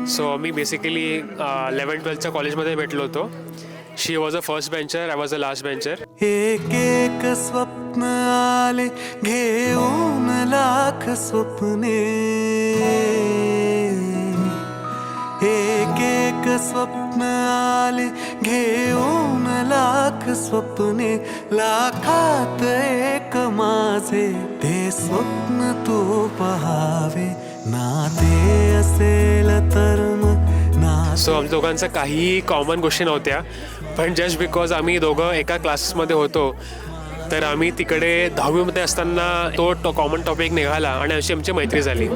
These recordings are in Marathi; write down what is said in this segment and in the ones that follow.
सो मी बेसिकली 11-12च्या कॉलेजमध्ये भेटलो होतो. She was a first bencher, I was a last bencher. एक एक स्वप्न आले घेऊन लाख स्वप्ने, एक एक स्वप्न आले घेऊन लाख स्वप्ने, लाखात एक माझे ते स्वप्न तू पहावे, ना ते असेल तर मग ना. सो आमच्या दोघांचं काहीही कॉमन गोष्टी नव्हत्या, पण जस्ट बिकॉज आम्ही दोघं एका क्लासेसमध्ये होतो तर आम्ही तिकडे 10वीमध्ये असताना तो कॉमन टॉपिक निघाला आणि अशी आमची मैत्री झाली.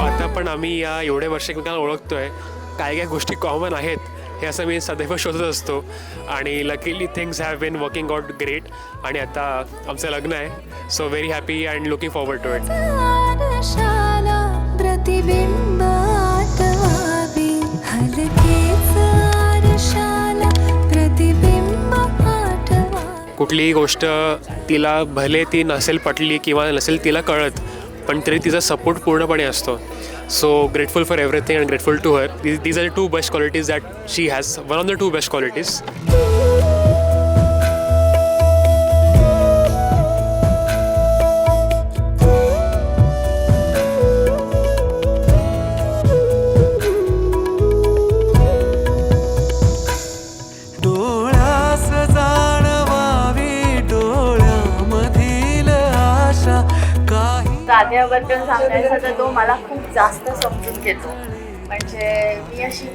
आता पण आम्ही या एवढे वर्ष एकमेकांना ओळखतोय, काय काय गोष्टी कॉमन आहेत हे असं मी सदैव शोधत असतो आणि luckily things have been working out great. आणि आता आमचं लग्न आहे, so very happy and looking forward to it. कुठलीही गोष्ट तिला भले ती नसेल पटली किंवा नसेल तिला कळत, पण तरी तिचा सपोर्ट पूर्णपणे असतो. So grateful for everything and grateful to her. These are two best qualities that she has, one of the two best qualities. डोळ्यास जाणवावी डोळ्यामधील आशा काही. दाद्याबद्दल सांगायचं तर तो मला खूप जास्त समजून घेतो. म्हणजे मी अशी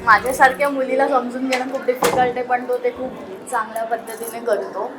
माझ्यासारख्या मुलीला समजून घेणं खूप डिफिकल्ट आहे, पण तो ते खूप चांगल्या पद्धतीने करतो.